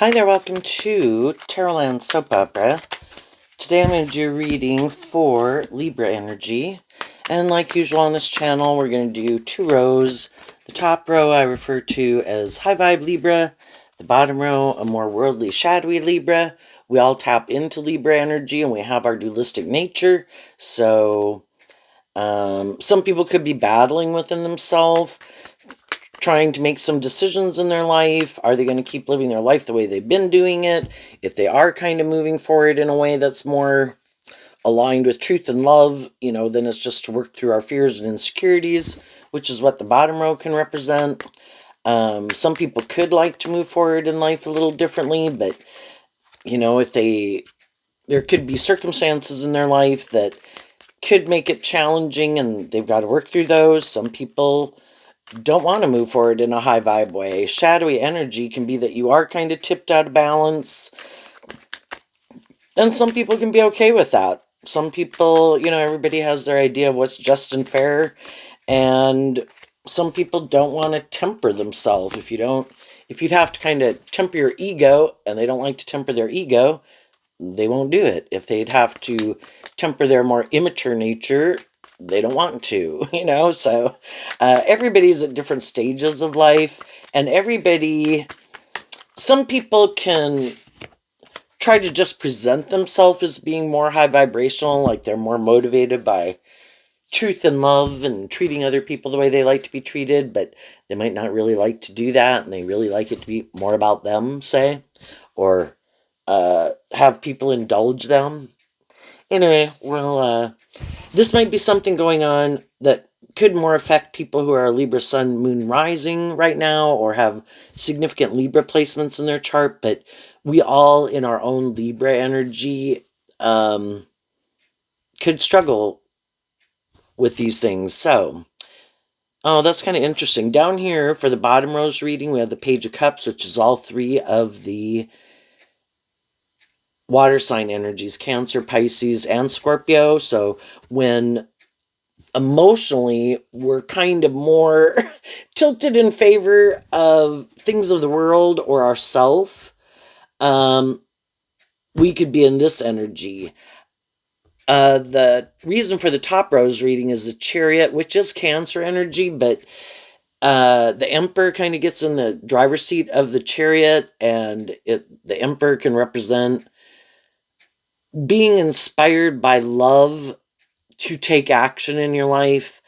Hi there, welcome to Tarotland Soap Opera. Today I'm going to do a reading for Libra energy. And like usual on this channel, we're going to do two rows. The top row I refer to as High Vibe Libra. The bottom row, a more worldly, shadowy Libra. We all tap into Libra energy and we have our dualistic nature. So some people could be battling within themselves, trying to make some decisions in their life. Are they going to keep living their life the way they've been doing it? If they are kind of moving forward in a way that's more aligned with truth and love, then it's just to work through our fears and insecurities, which is what the bottom row can represent. Some people could like to move forward in life a little differently, but if there could be circumstances in their life that could make it challenging and they've got to work through those. Some people don't want to move forward in a high vibe way. Shadowy energy can be that you are kind of tipped out of balance, and some people can be okay with that. Some people, everybody has their idea of what's just and fair, and some people don't want to temper themselves. If you'd have to kind of temper your ego, and they don't like to temper their ego, they won't do it. If they'd have to temper their more immature nature, they don't want to, so everybody's at different stages of life, and some people can try to just present themselves as being more high vibrational, like they're more motivated by truth and love and treating other people the way they like to be treated, but they might not really like to do that, and they really like it to be more about them, say, or have people indulge them. Anyway, well, this might be something going on that could more affect people who are Libra Sun Moon Rising right now or have significant Libra placements in their chart, but we all in our own Libra energy could struggle with these things. So, that's kind of interesting. Down here for the bottom row's reading, we have the Page of Cups, which is all three of the water sign energies, Cancer, Pisces, and Scorpio. So when emotionally we're kind of more tilted in favor of things of the world or ourself, we could be in this energy. The reason for the top row's reading is the Chariot, which is Cancer energy, but the Emperor kind of gets in the driver's seat of the Chariot, and the Emperor can represent being inspired by love to take action in your life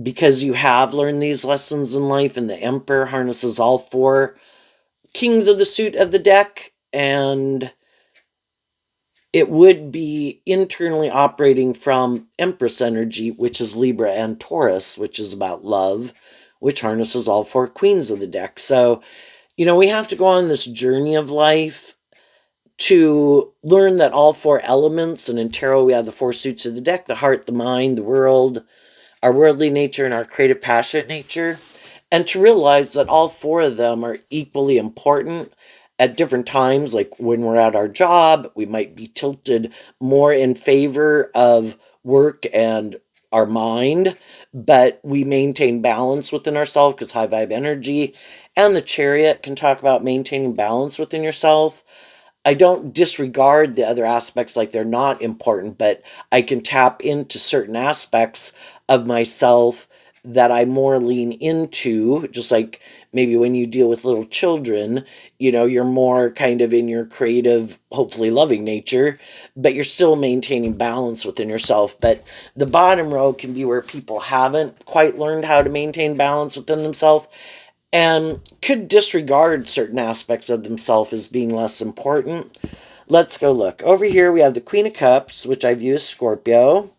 because you have learned these lessons in life, and the Emperor harnesses all four kings of the suit of the deck, and it would be internally operating from Empress energy, which is Libra, and Taurus, which is about love, which harnesses all four queens of the deck. So, we have to go on this journey of life to learn that all four elements, and in tarot we have the four suits of the deck: the heart, the mind, the world, our worldly nature, and our creative passionate nature, and to realize that all four of them are equally important at different times. Like when we're at our job, we might be tilted more in favor of work and our mind, but we maintain balance within ourselves because high vibe energy. And the Chariot can talk about maintaining balance within yourself. I don't disregard the other aspects like they're not important, but I can tap into certain aspects of myself that I more lean into, just like maybe when you deal with little children, you're more kind of in your creative, hopefully loving nature, but you're still maintaining balance within yourself. But the bottom row can be where people haven't quite learned how to maintain balance within themselves and could disregard certain aspects of themselves as being less important. Let's go look. Over here we have the Queen of Cups, which I view as Scorpio,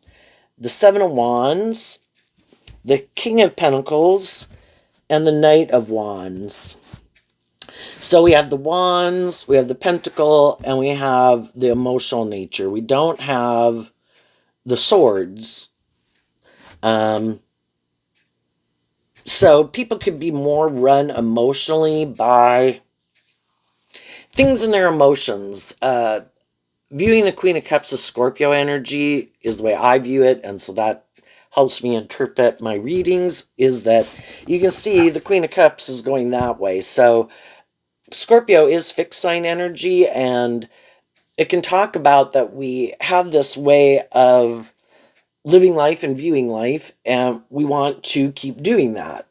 the Seven of Wands, the King of Pentacles, and the Knight of Wands. So we have the Wands, we have the Pentacle, and we have the emotional nature. We don't have the Swords. So people could be more run emotionally by things in their emotions. Viewing the Queen of Cups as Scorpio energy is the way I view it, and so that helps me interpret my readings, is that you can see the Queen of Cups is going that way. So Scorpio is fixed sign energy, and it can talk about that we have this way of living life and viewing life, and we want to keep doing that.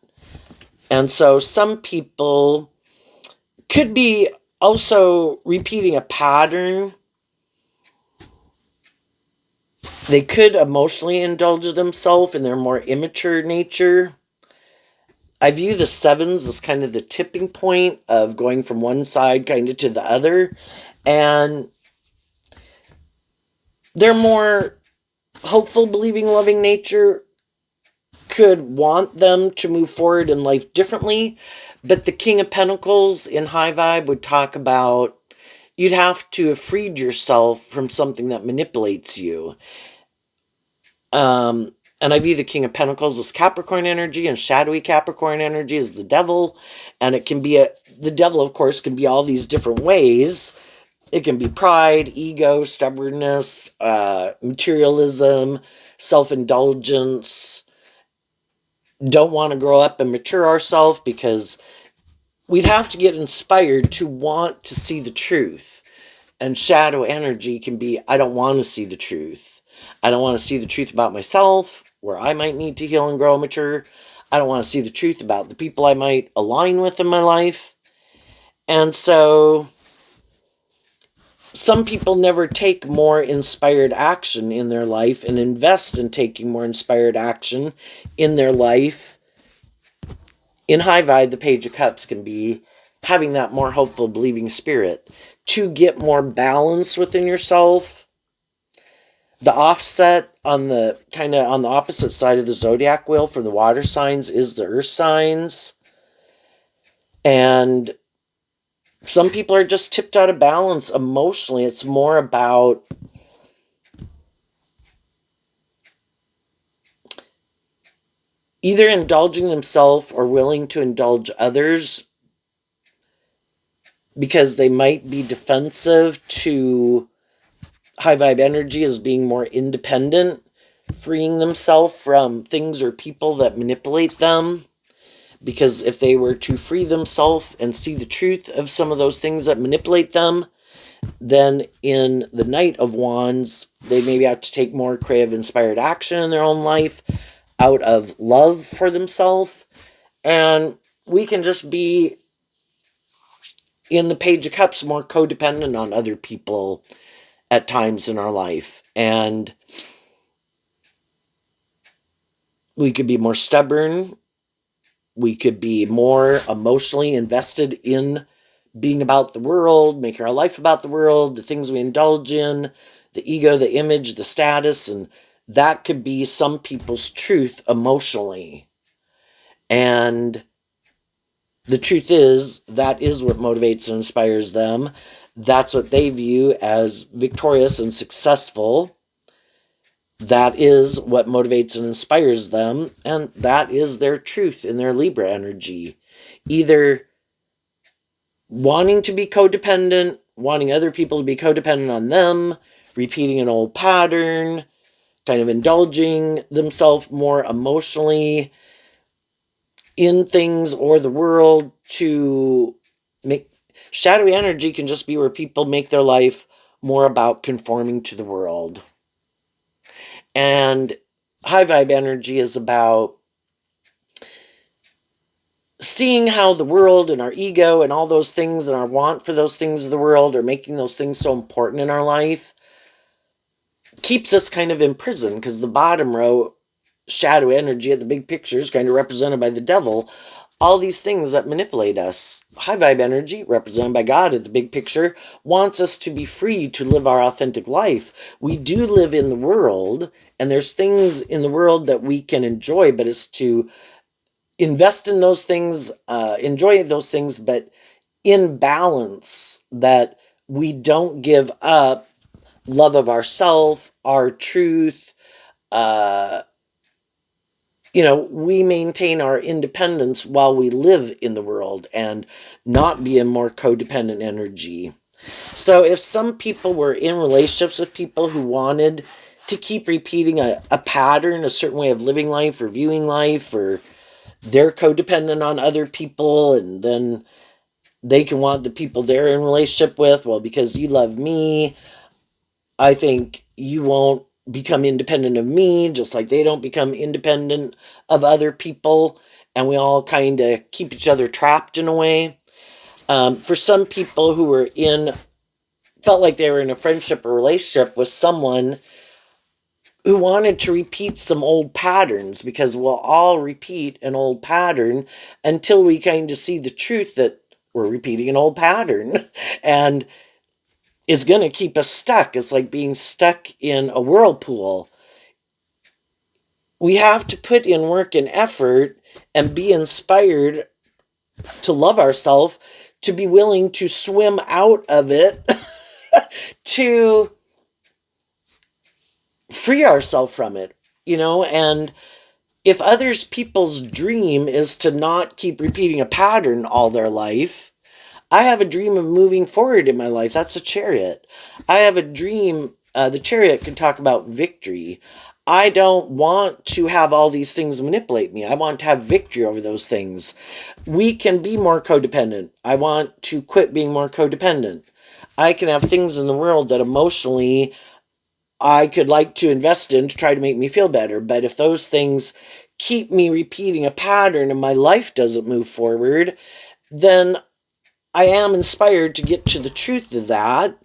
And so some people could be also repeating a pattern. They could emotionally indulge themselves in their more immature nature. I view the sevens as kind of the tipping point of going from one side kind of to the other. And their more hopeful, believing, loving nature could want them to move forward in life differently. But the King of Pentacles in High Vibe would talk about you'd have to have freed yourself from something that manipulates you. And I view the King of Pentacles as Capricorn energy, and shadowy Capricorn energy is the devil. And it can be the devil, of course, can be all these different ways. It can be pride, ego, stubbornness, materialism, self-indulgence. Don't want to grow up and mature ourselves, because we'd have to get inspired to want to see the truth. And shadow energy can be, I don't want to see the truth. I don't want to see the truth about myself, where I might need to heal and grow and mature. I don't want to see the truth about the people I might align with in my life. And so some people never take more inspired action in their life and invest in taking more inspired action in their life. In High Vibe, the Page of Cups can be having that more hopeful, believing spirit to get more balance within yourself. The offset on the kind of on the opposite side of the zodiac wheel for the water signs is the earth signs. And some people are just tipped out of balance emotionally. It's more about either indulging themselves or willing to indulge others because they might be defensive to High Vibe energy as being more independent, freeing themselves from things or people that manipulate them. Because if they were to free themselves and see the truth of some of those things that manipulate them, then in the Knight of Wands, they maybe have to take more creative, inspired action in their own life out of love for themselves. And we can just be, in the Page of Cups, more codependent on other people at times in our life. And we could be more stubborn. We could be more emotionally invested in being about the world, making our life about the world, the things we indulge in, the ego, the image, the status, and that could be some people's truth emotionally. And the truth is, that is what motivates and inspires them. That's what they view as victorious and successful. That is what motivates and inspires them, and that is their truth in their Libra energy. Either wanting to be codependent, wanting other people to be codependent on them, repeating an old pattern, kind of indulging themselves more emotionally in things or the world to make. Shadowy energy can just be where people make their life more about conforming to the world. And High Vibe energy is about seeing how the world and our ego and all those things and our want for those things of the world are making those things so important in our life keeps us kind of imprisoned, because the bottom row, shadow energy at the big picture, is kind of represented by the devil. All these things that manipulate us. High Vibe energy, represented by God at the big picture, wants us to be free to live our authentic life. We do live in the world, and there's things in the world that we can enjoy, but it's to invest in those things, enjoy those things, but in balance, that we don't give up love of ourself, our truth. We maintain our independence while we live in the world and not be in more codependent energy. So if some people were in relationships with people who wanted to keep repeating a pattern, a certain way of living life or viewing life, or they're codependent on other people, and then they can want the people they're in relationship with. Well, because you love me, I think you won't become independent of me, just like they don't become independent of other people. And we all kind of keep each other trapped in a way. For some people who were felt like they were in a friendship or relationship with someone who wanted to repeat some old patterns, because we'll all repeat an old pattern until we kind of see the truth that we're repeating an old pattern and is going to keep us stuck. It's like being stuck in a whirlpool. We have to put in work and effort and be inspired to love ourselves, to be willing to swim out of it, to free ourselves from it, and if others people's dream is to not keep repeating a pattern all their life, I have a dream of moving forward in my life. That's a chariot. I have a dream. The chariot can talk about victory. I don't want to have all these things manipulate me. I want to have victory over those things. We can be more codependent. I want to quit being more codependent. I can have things in the world that emotionally I could like to invest in to try to make me feel better. But if those things keep me repeating a pattern and my life doesn't move forward, then I am inspired to get to the truth of that.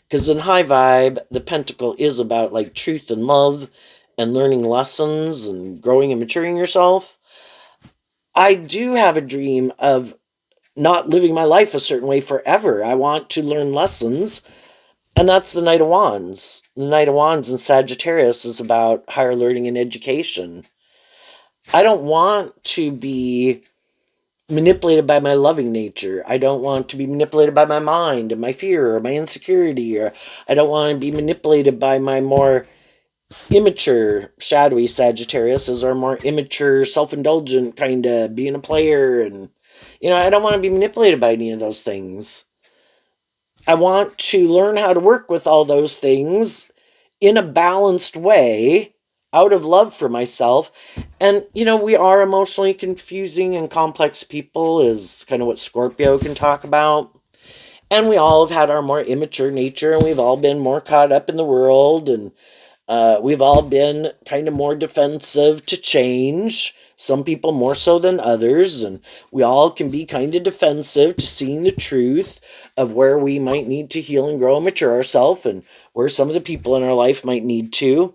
Because in high vibe, the pentacle is about like truth and love and learning lessons and growing and maturing yourself. I do have a dream of not living my life a certain way forever. I want to learn lessons. And that's the Knight of Wands. The Knight of Wands in Sagittarius is about higher learning and education. I don't want to be manipulated by my loving nature. I don't want to be manipulated by my mind and my fear or my insecurity, or I don't want to be manipulated by my more immature, shadowy Sagittarius, as our more immature, self-indulgent kind of being a player. And, I don't want to be manipulated by any of those things. I want to learn how to work with all those things in a balanced way out of love for myself. And, we are emotionally confusing and complex people, is kind of what Scorpio can talk about. And we all have had our more immature nature, and we've all been more caught up in the world, and we've all been kind of more defensive to change. Some people more so than others, and we all can be kind of defensive to seeing the truth of where we might need to heal and grow and mature ourselves, and where some of the people in our life might need to.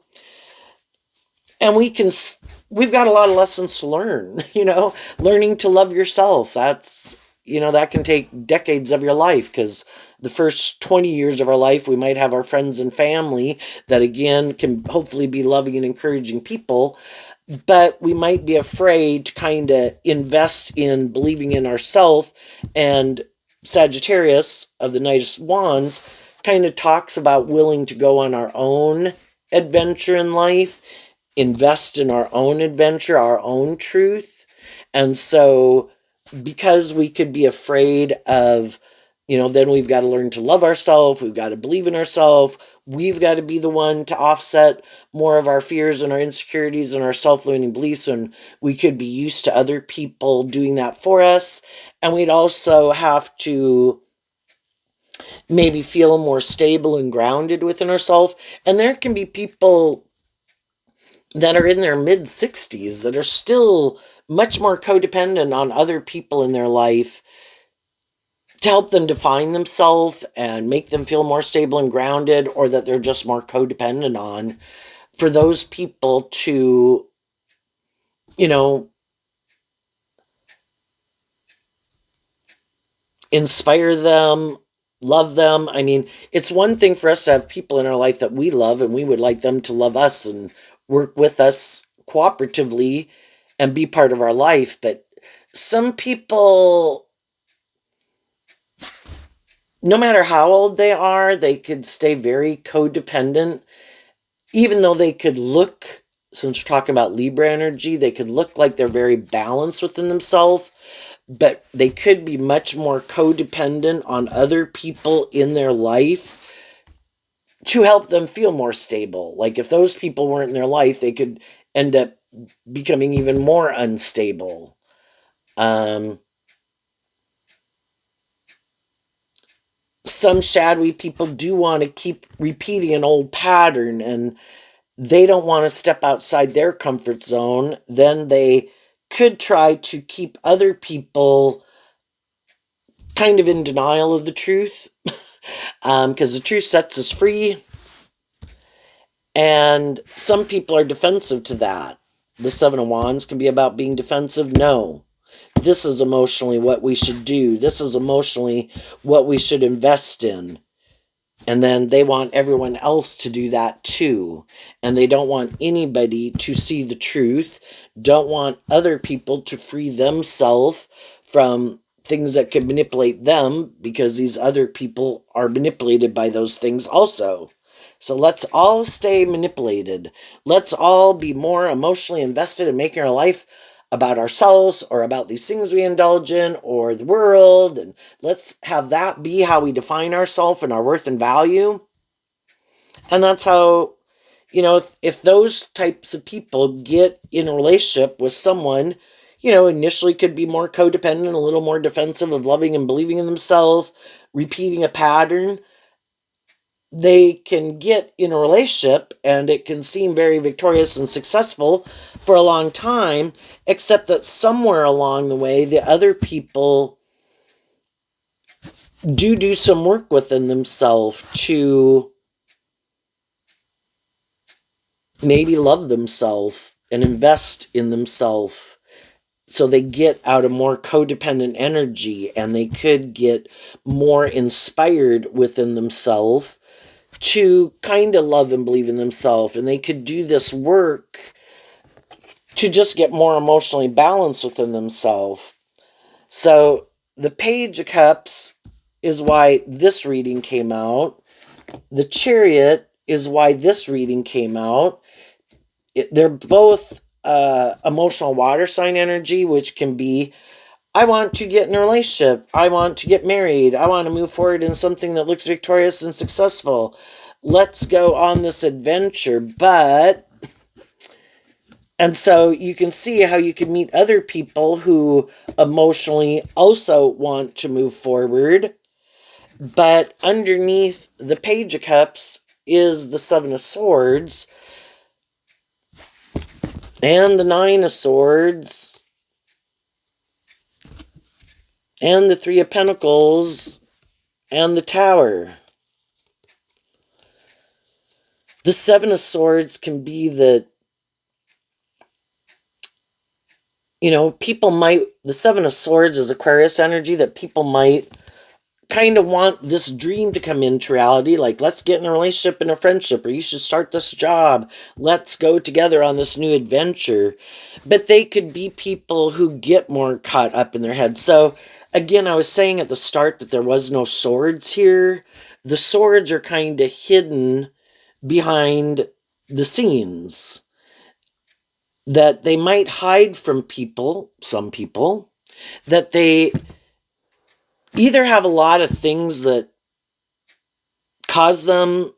And we've got a lot of lessons to learn, learning to love yourself. That can take decades of your life, because the first 20 years of our life, we might have our friends and family that, again, can hopefully be loving and encouraging people. But we might be afraid to kind of invest in believing in ourselves. And Sagittarius of the Knight of Wands kind of talks about willing to go on our own adventure in life, invest in our own adventure, our own truth. And so, because we could be afraid of, then we've got to learn to love ourselves, we've got to believe in ourselves, we've got to be the one to offset more of our fears and our insecurities and our self-limiting beliefs, and we could be used to other people doing that for us. And we'd also have to maybe feel more stable and grounded within ourselves. And there can be people that are in their mid 60s that are still much more codependent on other people in their life to help them define themselves and make them feel more stable and grounded, or that they're just more codependent on. For those people to, you know, inspire them, love them. I mean, it's one thing for us to have people in our life that we love and we would like them to love us and work with us cooperatively and be part of our life. But some people, no matter how old they are, they could stay very codependent, even though they could look, since we're talking about Libra energy, they could look like they're very balanced within themselves, but they could be much more codependent on other people in their life to help them feel more stable. Like if those people weren't in their life, they could end up becoming even more unstable. Um, some shadowy people do want to keep repeating an old pattern, and they don't want to step outside their comfort zone. Then they could try to keep other people kind of in denial of the truth, because the truth sets us free. And some people are defensive to that. The Seven of Wands can be about being defensive. No, this is emotionally what we should do. This is emotionally what we should invest in. And then they want everyone else to do that too. And they don't want anybody to see the truth, don't want other people to free themselves from things that could manipulate them, because these other people are manipulated by those things also. So let's all stay manipulated. Let's all be more emotionally invested in making our life about ourselves or about these things we indulge in or the world. And let's have that be how we define ourselves and our worth and value. And that's how, if those types of people get in a relationship with someone, initially could be more codependent, a little more defensive of loving and believing in themselves, repeating a pattern, they can get in a relationship and it can seem very victorious and successful for a long time, except that somewhere along the way, the other people do some work within themselves to maybe love themselves and invest in themselves. So they get out a more codependent energy, and they could get more inspired within themselves to kind of love and believe in themselves. And they could do this work to just get more emotionally balanced within themselves. So the Page of Cups is why this reading came out. The Chariot is why this reading came out. They're both emotional water sign energy, which can be, I want to get in a relationship, I want to get married, I want to move forward in something that looks victorious and successful. Let's go on this adventure. And so you can see how you can meet other people who emotionally also want to move forward. But underneath the Page of Cups is the Seven of Swords and the Nine of Swords and the Three of Pentacles and the Tower. The Seven of Swords can be that, people might, the Seven of Swords is Aquarius energy, that people might kind of want this dream to come into reality, like let's get in a relationship and a friendship, or you should start this job, let's go together on this new adventure. But they could be people who get more caught up in their head. So again, I was saying at the start that there was no swords here. The swords are kind of hidden behind the scenes, that they might hide from people, some people, that they either have a lot of things that cause them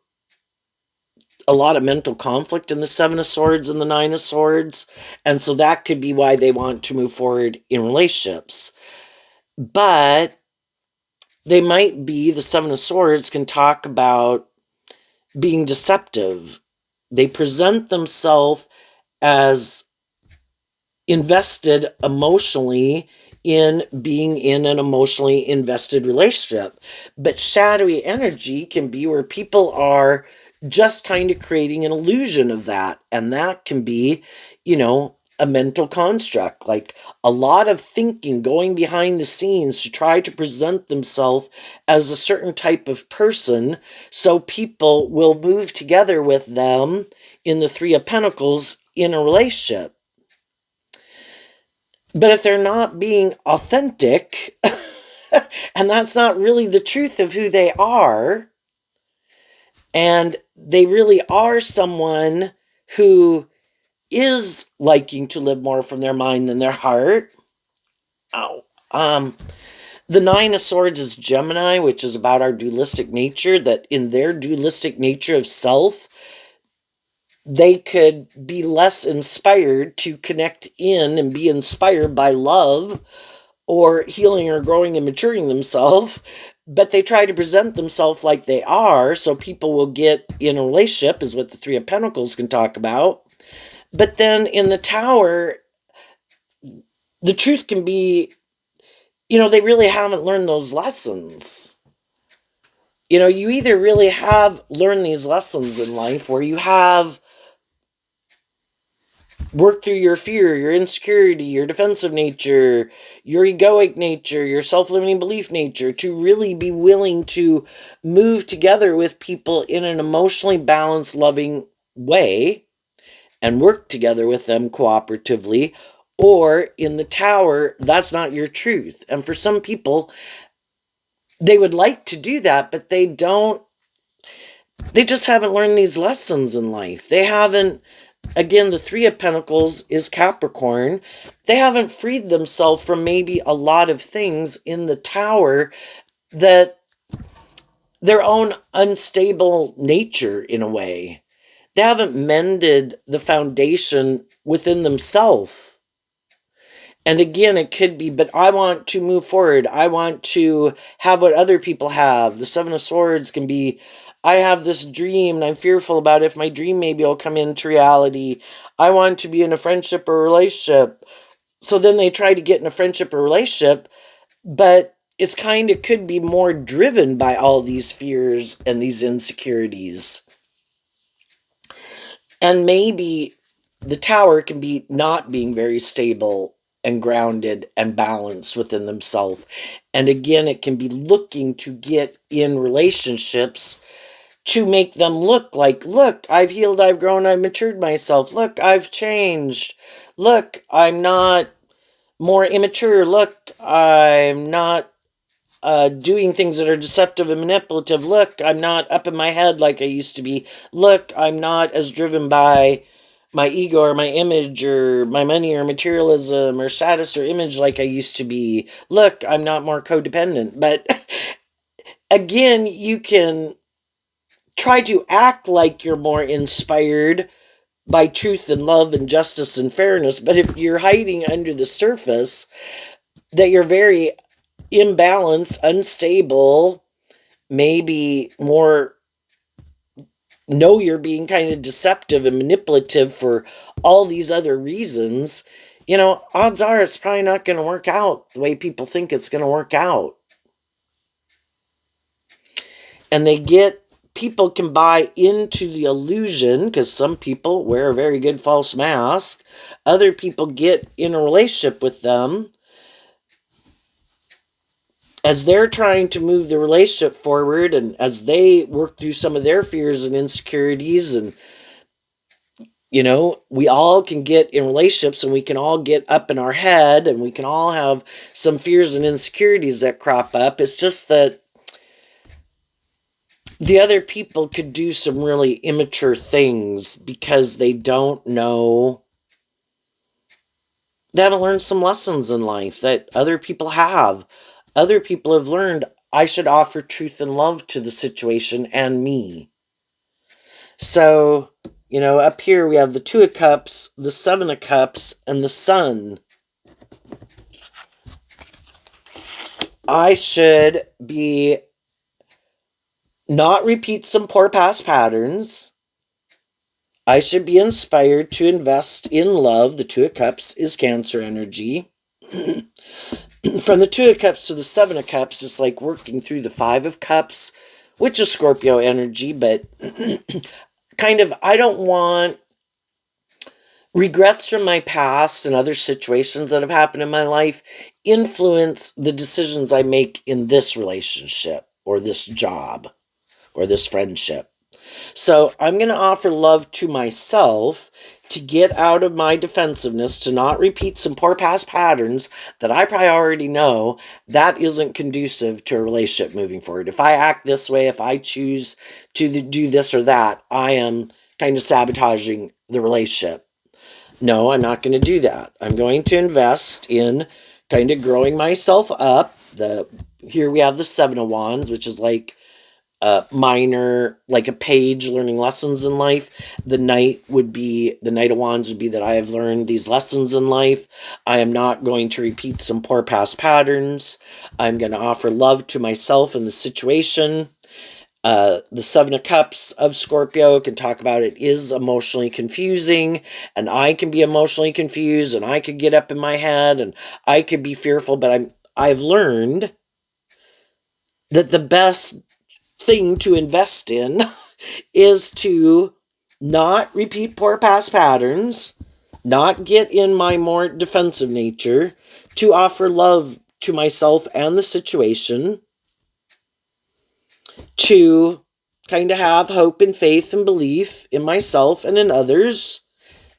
a lot of mental conflict in the Seven of Swords and the Nine of Swords, and so that could be why they want to move forward in relationships. But they might be, the Seven of Swords can talk about being deceptive. They present themselves as invested emotionally in being in an emotionally invested relationship. But shadowy energy can be where people are just kind of creating an illusion of that. And that can be, a mental construct, like a lot of thinking going behind the scenes to try to present themselves as a certain type of person so people will move together with them in the Three of Pentacles in a relationship. But if they're not being authentic, and that's not really the truth of who they are, and they really are someone who is liking to live more from their mind than their heart. The Nine of Swords is Gemini, which is about our dualistic nature, that in their dualistic nature of self, they could be less inspired to connect in and be inspired by love or healing or growing and maturing themselves but they try to present themselves like they are, so people will get in a relationship, is what the Three of Pentacles can talk about. But then in the Tower, the truth can be, they really haven't learned those lessons. You either really have learned these lessons in life, where you have worked through your fear, your insecurity, your defensive nature, your egoic nature, your self-limiting belief nature, to really be willing to move together with people in an emotionally balanced, loving way and work together with them cooperatively. Or in the Tower, that's not your truth. And for some people, they would like to do that, but they just haven't learned these lessons in life. They haven't. Again, the Three of Pentacles is Capricorn. They haven't freed themselves from maybe a lot of things in the Tower, that their own unstable nature, in a way. They haven't mended the foundation within themselves. And again, it could be, but I want to move forward. I want to have what other people have. The Seven of Swords can be, I have this dream and I'm fearful about if my dream maybe will come into reality. I want to be in a friendship or relationship. So then they try to get in a friendship or relationship, but it's could be more driven by all these fears and these insecurities. And maybe the Tower can be not being very stable and grounded and balanced within themselves. And again, it can be looking to get in relationships to make them look like, look, I've healed, I've grown, I've matured myself. Look, I've changed. Look, I'm not more immature. Look, I'm not doing things that are deceptive and manipulative. Look, I'm not up in my head like I used to be. Look, I'm not as driven by my ego or my image or my money or materialism or status or image like I used to be. Look, I'm not more codependent. But again, you can try to act like you're more inspired by truth and love and justice and fairness. But if you're hiding under the surface that you're very imbalanced, unstable, maybe more you're being kind of deceptive and manipulative for all these other reasons, odds are it's probably not going to work out the way people think it's going to work out. And people can buy into the illusion, because some people wear a very good false mask. Other people get in a relationship with them as they're trying to move the relationship forward, and as they work through some of their fears and insecurities. And we all can get in relationships, and we can all get up in our head, and we can all have some fears and insecurities that crop up. It's just that the other people could do some really immature things because they don't know. They haven't learned some lessons in life that other people have. Other people have learned, I should offer truth and love to the situation and me. So, up here we have the Two of Cups, the Seven of Cups, and the Sun. I should be not repeat some poor past patterns. I should be inspired to invest in love. The Two of Cups is Cancer energy. From the Two of Cups to the Seven of Cups, it's like working through the Five of Cups, which is Scorpio energy, but I don't want regrets from my past and other situations that have happened in my life influence the decisions I make in this relationship or this job or this friendship. So I'm going to offer love to myself to get out of my defensiveness, to not repeat some poor past patterns that I probably already know that isn't conducive to a relationship moving forward. If I act this way, if I choose to do this or that, I am kind of sabotaging the relationship. No, I'm not going to do that. I'm going to invest in kind of growing myself up. Here we have the Seven of Wands, which is like minor, like a page learning lessons in life. The Knight of Wands would be that I have learned these lessons in life. I am not going to repeat some poor past patterns. I'm going to offer love to myself in the situation. The Seven of Cups of Scorpio can talk about it is emotionally confusing, and I can be emotionally confused, and I could get up in my head, and I could be fearful, but I've learned that the best thing to invest in is to not repeat poor past patterns, not get in my more defensive nature, to offer love to myself and the situation, to kind of have hope and faith and belief in myself and in others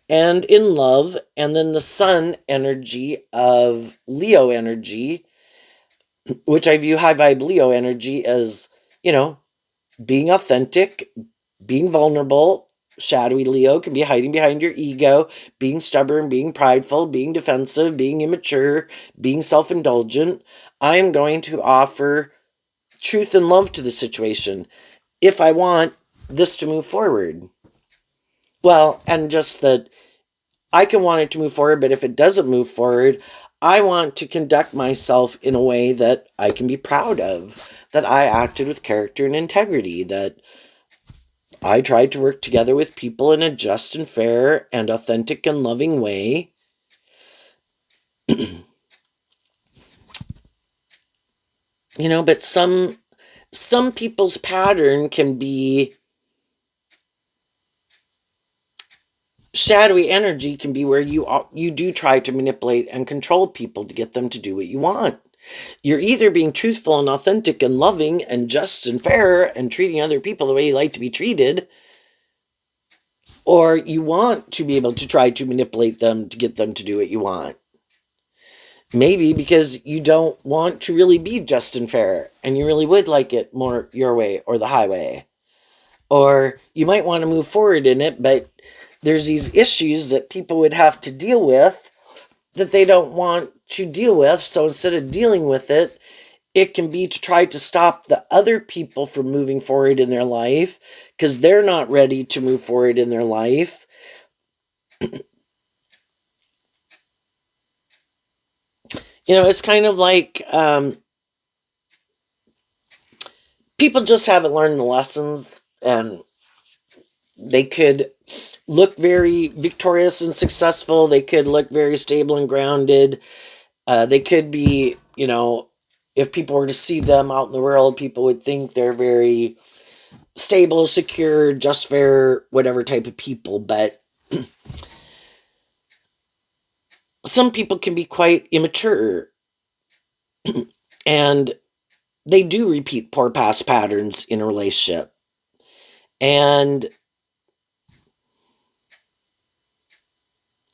and in love. And then the sun energy of Leo energy, which I view high vibe Leo energy as, being authentic, being vulnerable. Shadowy Leo can be hiding behind your ego, being stubborn, being prideful, being defensive, being immature, being self-indulgent. I am going to offer truth and love to the situation if I want this to move forward. Well, and just that I can want it to move forward, but if it doesn't move forward, I want to conduct myself in a way that I can be proud of, that I acted with character and integrity, that I tried to work together with people in a just and fair and authentic and loving way. But some people's pattern can be shadowy energy, can be where you do try to manipulate and control people to get them to do what you want. You're either being truthful and authentic and loving and just and fair and treating other people the way you like to be treated, or you want to be able to try to manipulate them to get them to do what you want. Maybe because you don't want to really be just and fair, and you really would like it more your way or the highway. Or you might want to move forward in it, but there's these issues that people would have to deal with that they don't want to deal with. So instead of dealing with it, it can be to try to stop the other people from moving forward in their life because they're not ready to move forward in their life. It's kind of like people just haven't learned the lessons, and they could look very victorious and successful. They could look very stable and grounded. They could be, if people were to see them out in the world, people would think they're very stable, secure, just fair, whatever type of people. But some people can be quite immature, and they do repeat poor past patterns in a relationship. And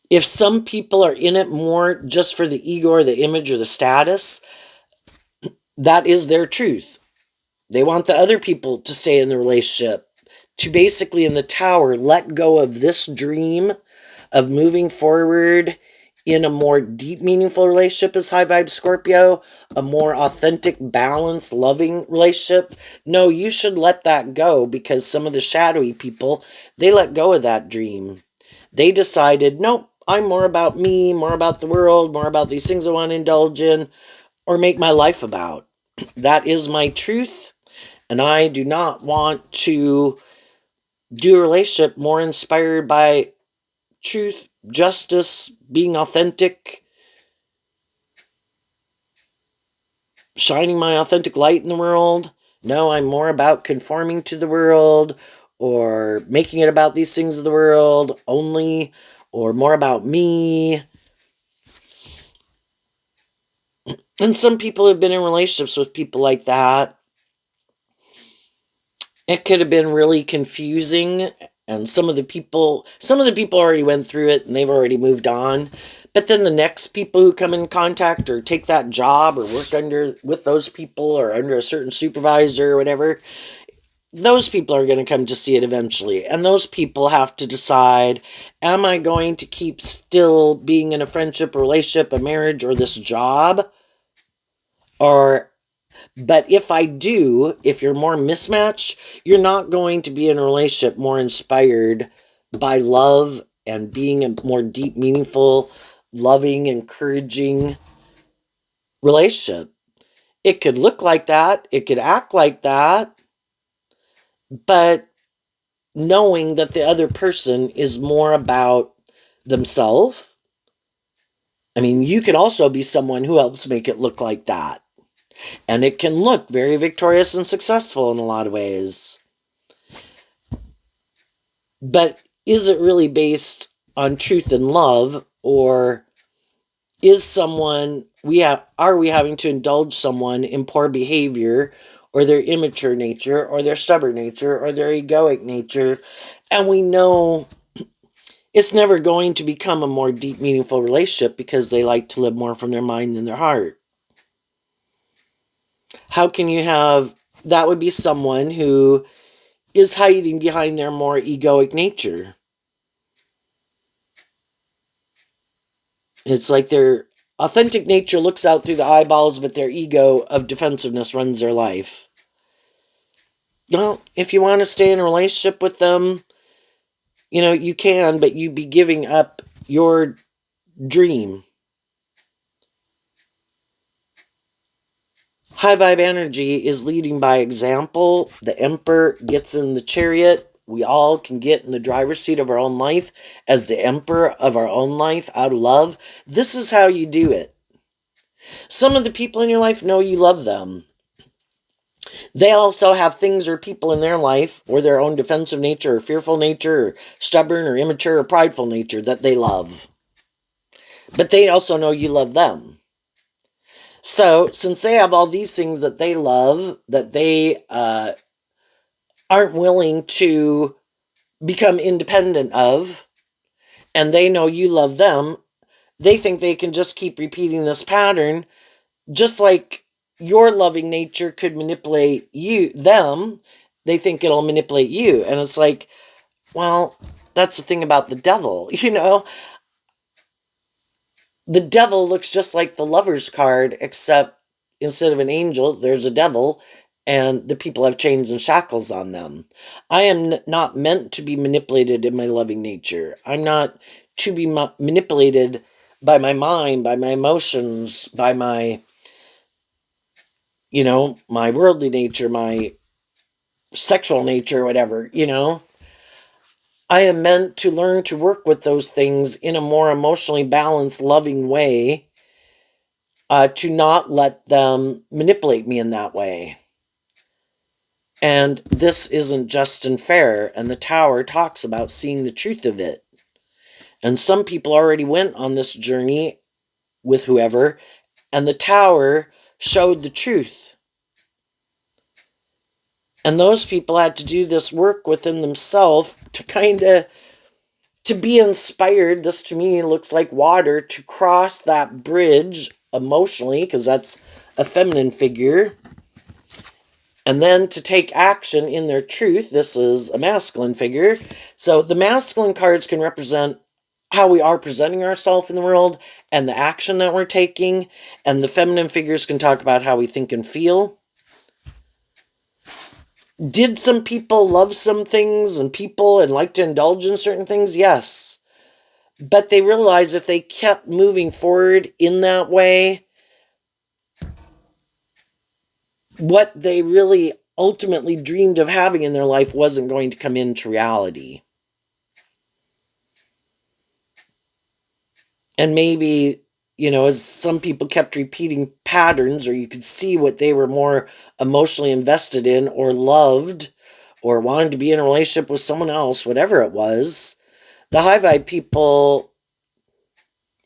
if some people are in it more just for the ego or the image or the status, that is their truth. They want the other people to stay in the relationship, to basically in the tower let go of this dream of moving forward in a more deep, meaningful relationship as high vibe Scorpio, a more authentic, balanced, loving relationship. No, you should let that go, because some of the shadowy people, they let go of that dream. They decided, nope, I'm more about me, more about the world, more about these things I want to indulge in or make my life about. That is my truth, and I do not want to do a relationship more inspired by truth, justice, being authentic, shining my authentic light in the world. No, I'm more about conforming to the world or making it about these things of the world only, or more about me. And some people have been in relationships with people like that. It could have been really confusing, and some of the people already went through it and they've already moved on. But then the next people who come in contact or take that job or work with those people or under a certain supervisor or whatever, those people are going to come to see it eventually. And those people have to decide, am I going to keep still being in a friendship, a relationship, a marriage, or this job? Or But if I do, if you're more mismatched, you're not going to be in a relationship more inspired by love and being a more deep, meaningful, loving, encouraging relationship. It could look like that, it could act like that, but knowing that the other person is more about themselves. I mean, you can also be someone who helps make it look like that. And it can look very victorious and successful in a lot of ways. But is it really based on truth and love, or is someone are we having to indulge someone in poor behavior, or their immature nature, or their stubborn nature, or their egoic nature, and we know it's never going to become a more deep, meaningful relationship because they like to live more from their mind than their heart? How can you have that? Would be someone who is hiding behind their more egoic nature. It's like their authentic nature looks out through the eyeballs, but their ego of defensiveness runs their life. Well, if you want to stay in a relationship with them, you can, but you'd be giving up your dream. High vibe energy is leading by example. The emperor gets in the chariot. We all can get in the driver's seat of our own life as the emperor of our own life out of love. This is how you do it. Some of the people in your life know you love them. They also have things or people in their life, or their own defensive nature, or fearful nature, or stubborn, or immature, or prideful nature that they love. But they also know you love them. So, since they have all these things that they love, that they aren't willing to become independent of, and they know you love them, they think they can just keep repeating this pattern, just like your loving nature could manipulate them. They think it'll manipulate you. And it's like, well, that's the thing about the devil, The devil looks just like the lover's card, except instead of an angel, there's a devil, and the people have chains and shackles on them. I am not meant to be manipulated in my loving nature. I'm not to be manipulated by my mind, by my emotions, by my, my worldly nature, my sexual nature, whatever. I am meant to learn to work with those things in a more emotionally balanced, loving way, to not let them manipulate me in that way. And this isn't just and fair, and the Tower talks about seeing the truth of it. And some people already went on this journey with whoever, and the Tower showed the truth. And those people had to do this work within themselves to be inspired. This to me looks like water, to cross that bridge emotionally, because that's a feminine figure, and then to take action in their truth. This is a masculine figure. So the masculine cards can represent how we are presenting ourselves in the world and the action that we're taking, and the feminine figures can talk about how we think and feel. Did some people love some things and people and like to indulge in certain things? Yes. But they realized if they kept moving forward in that way, what they really ultimately dreamed of having in their life wasn't going to come into reality. And maybe, as some people kept repeating patterns, or you could see what they were more emotionally invested in, or loved, or wanted to be in a relationship with someone else, whatever it was, the high vibe people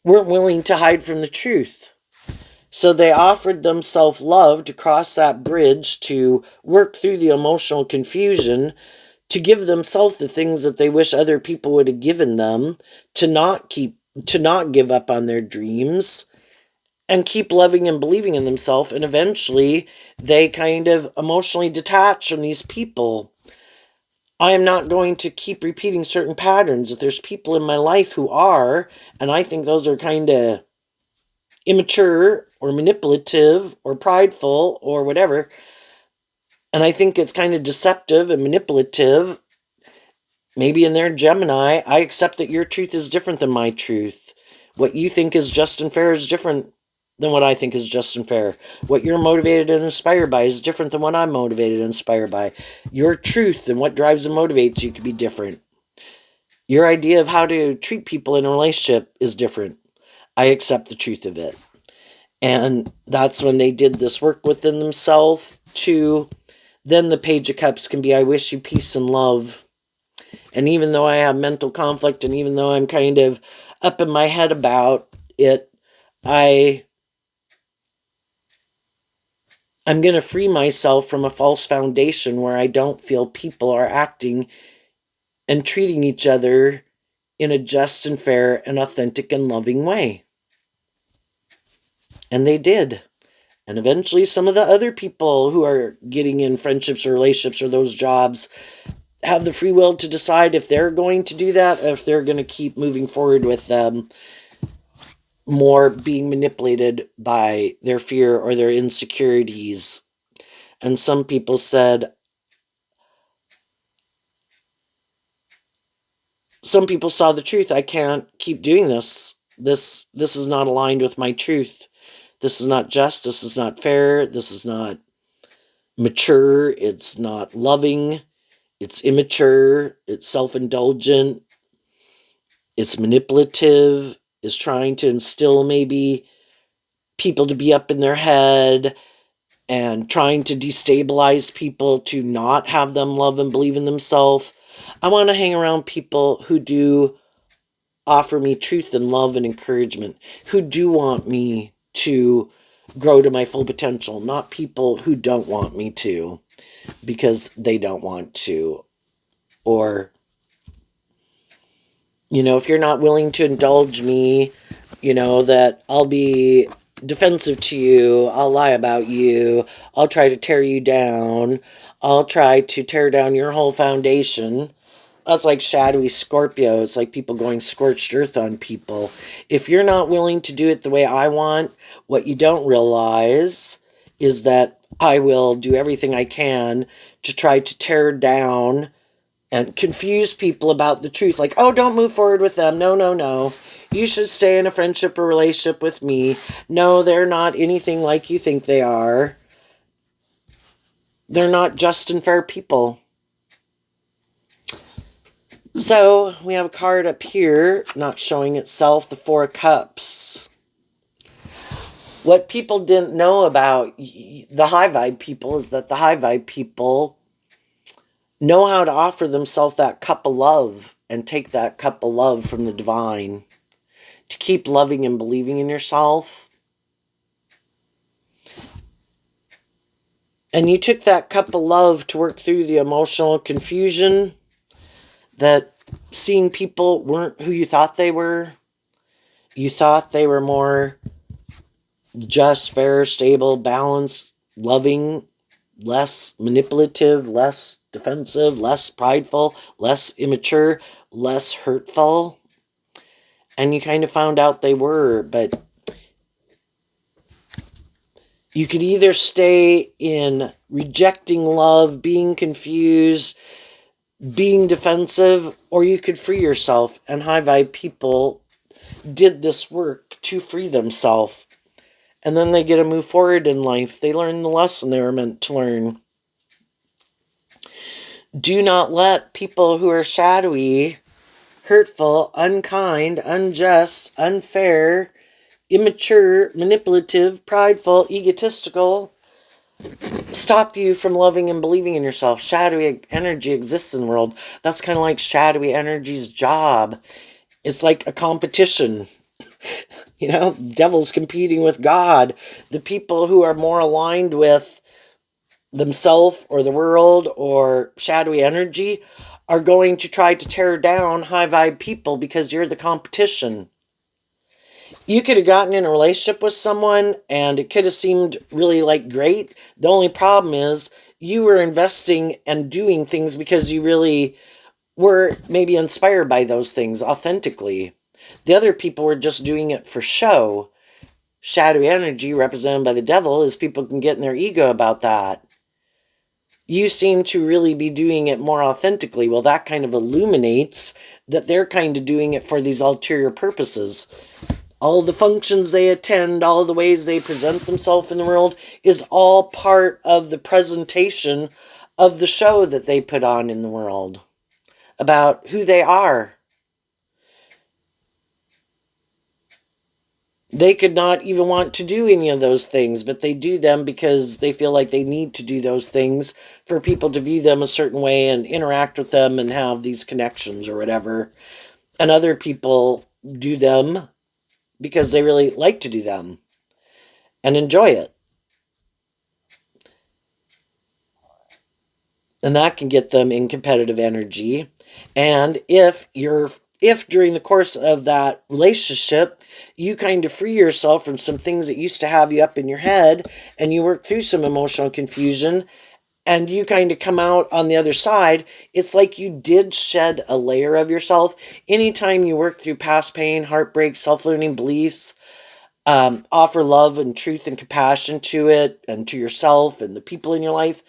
weren't willing to hide from the truth. So they offered themselves love to cross that bridge, to work through the emotional confusion, to give themselves the things that they wish other people would have given them, to not give up on their dreams, and keep loving and believing in themselves. And eventually they kind of emotionally detach from these people. I am not going to keep repeating certain patterns. If there's people in my life who are, and I think those are kind of immature or manipulative or prideful or whatever. And I think it's kind of deceptive and manipulative. Maybe in their Gemini, I accept that your truth is different than my truth. What you think is just and fair is different than what I think is just and fair. What you're motivated and inspired by is different than what I'm motivated and inspired by. Your truth and what drives and motivates you could be different. Your idea of how to treat people in a relationship is different. I accept the truth of it. And that's when they did this work within themselves to then the Page of Cups can be, I wish you peace and love. And even though I have mental conflict and even though I'm kind of up in my head about it, I'm going to free myself from a false foundation where I don't feel people are acting and treating each other in a just and fair and authentic and loving way. And they did. And eventually some of the other people who are getting in friendships or relationships or those jobs have the free will to decide if they're going to do that, or if they're going to keep moving forward with more being manipulated by their fear or their insecurities. And some people said, some people saw the truth. I can't keep doing this. This is not aligned with my truth. This is not just. This is not fair. This is not mature. It's not loving. It's immature. It's self-indulgent. It's manipulative. It's trying to instill maybe people to be up in their head and trying to destabilize people to not have them love and believe in themselves. I want to hang around people who do offer me truth and love and encouragement, who do want me to grow to my full potential, not people who don't want me to because they don't want to. Or, if you're not willing to indulge me, that I'll be defensive to you, I'll lie about you, I'll try to tear you down, I'll try to tear down your whole foundation. That's like shadowy Scorpio. It's like people going scorched earth on people. If you're not willing to do it the way I want, what you don't realize is that I will do everything I can to try to tear down and confuse people about the truth. Like, oh, don't move forward with them. No, no, no. You should stay in a friendship or relationship with me. No, they're not anything like you think they are. They're not just and fair people. So we have a card up here, not showing itself, the Four of Cups. What people didn't know about the high vibe people is that the high vibe people know how to offer themselves that cup of love and take that cup of love from the divine to keep loving and believing in yourself. And you took that cup of love to work through the emotional confusion that seeing people weren't who you thought they were. You thought they were more just, fair, stable, balanced, loving, less manipulative, less defensive, less prideful, less immature, less hurtful. And you kind of found out they were, but you could either stay in rejecting love, being confused, being defensive, or you could free yourself. And high vibe people did this work to free themselves. And then they get to move forward in life. They learn the lesson they were meant to learn. Do not let people who are shadowy, hurtful, unkind, unjust, unfair, immature, manipulative, prideful, egotistical stop you from loving and believing in yourself. Shadowy energy exists in the world. That's kind of like shadowy energy's job. It's like a competition. Devil's competing with God. The people who are more aligned with themselves or the world or shadowy energy are going to try to tear down high vibe people because you're the competition. You could have gotten in a relationship with someone and it could have seemed really great. The only problem is you were investing and doing things because you really were maybe inspired by those things authentically. The other people were just doing it for show. shadowy energy represented by the devil is people can get in their ego about that. You seem to really be doing it more authentically. Well, that kind of illuminates that they're kind of doing it for these ulterior purposes. All the functions they attend, all the ways they present themselves in the world is all part of the presentation of the show that they put on in the world about who they are. They could not even want to do any of those things, but they do them because they feel like they need to do those things for people to view them a certain way and interact with them and have these connections or whatever. And other people do them because they really like to do them and enjoy it. And that can get them in competitive energy. And if during the course of that relationship, you kind of free yourself from some things that used to have you up in your head and you work through some emotional confusion and you kind of come out on the other side, it's like you did shed a layer of yourself. Anytime you work through past pain, heartbreak, self-learning beliefs, offer love and truth and compassion to it and to yourself and the people in your life,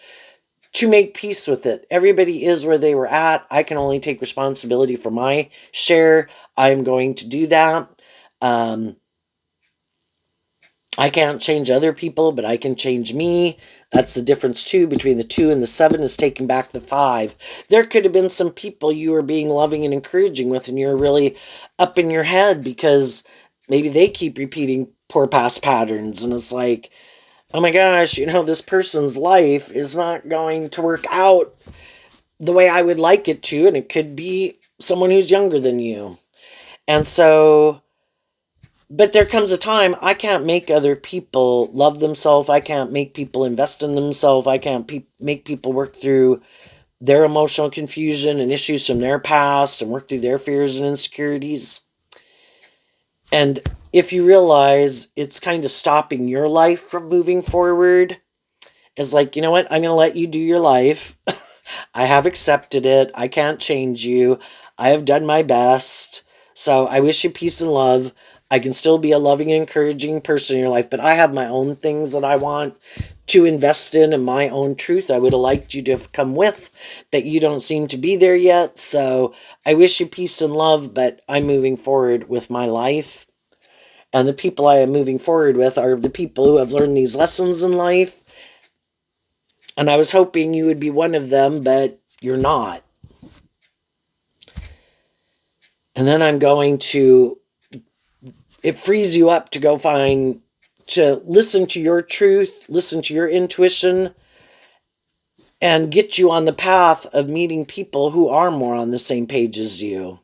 to make peace with it. Everybody is where they were at. I can only take responsibility for my share. I'm going to do that. I can't change other people, but I can change me. That's the difference too between the 2 and the 7 is taking back the 5. There could have been some people you were being loving and encouraging with and you're really up in your head because maybe they keep repeating poor past patterns and it's like, oh my gosh, this person's life is not going to work out the way I would like it to, and it could be someone who's younger than you. And so, but there comes a time I can't make other people love themselves. I can't make people invest in themselves. I can't make people work through their emotional confusion and issues from their past and work through their fears and insecurities. And if you realize it's kind of stopping your life from moving forward, it's like, you know what? I'm going to let you do your life. I have accepted it. I can't change you. I have done my best. So I wish you peace and love. I can still be a loving and encouraging person in your life, but I have my own things that I want to invest in and my own truth I would have liked you to have come with, but you don't seem to be there yet. So I wish you peace and love, but I'm moving forward with my life. And the people I am moving forward with are the people who have learned these lessons in life. And I was hoping you would be one of them, but you're not. And then I'm going to, it frees you up to go to listen to your truth, listen to your intuition, and get you on the path of meeting people who are more on the same page as you.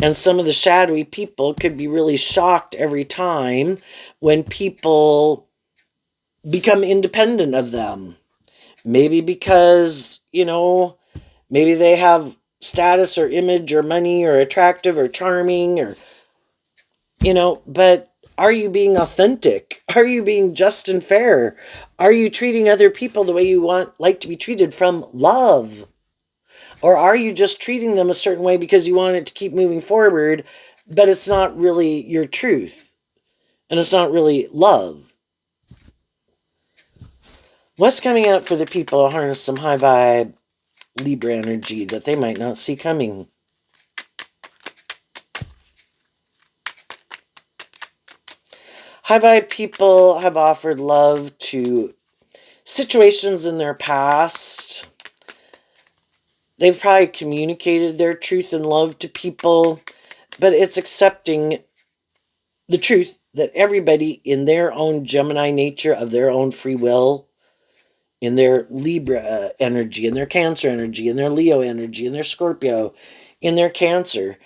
And some of the shadowy people could be really shocked every time when people become independent of them. Maybe because, maybe they have status or image or money or attractive or charming or, but are you being authentic? Are you being just and fair? Are you treating other people the way you like to be treated from love? Or are you just treating them a certain way because you want it to keep moving forward, but it's not really your truth and it's not really love? What's coming up for the people who harness some high vibe Libra energy that they might not see coming? High vibe people have offered love to situations in their past. They've probably communicated their truth and love to people, but it's accepting the truth that everybody in their own Gemini nature of their own free will, in their Libra energy, in their Cancer energy, in their Leo energy, in their Scorpio, in their Cancer.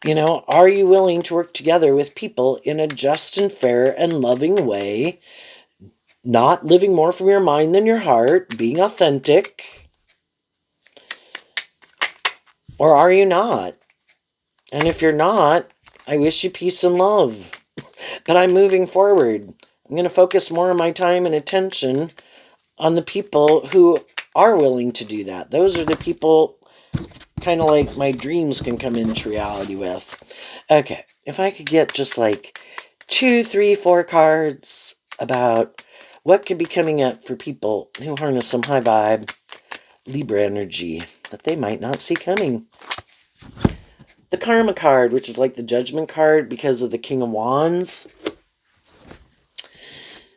Are you willing to work together with people in a just and fair and loving way, not living more from your mind than your heart, being authentic? Or are you not? And if you're not, I wish you peace and love. But I'm moving forward. I'm going to focus more of my time and attention on the people who are willing to do that. Those are the people kind of like my dreams can come into reality with. Okay, if I could get just like 2, 3, 4 cards about what could be coming up for people who harness some high vibe Libra energy that they might not see coming. The Karma card, which is like the Judgment card because of the King of Wands.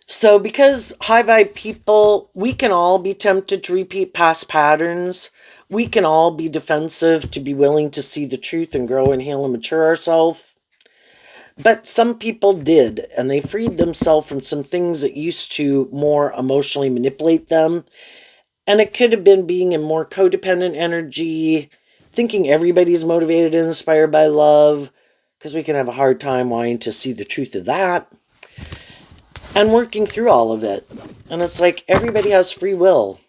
So because high vibe people, we can all be tempted to repeat past patterns. We can all be defensive to be willing to see the truth and grow and heal and mature ourselves. But some people did, and they freed themselves from some things that used to more emotionally manipulate them. And it could have been being in more codependent energy, thinking everybody's motivated and inspired by love, because we can have a hard time wanting to see the truth of that, and working through all of it. And it's like everybody has free will,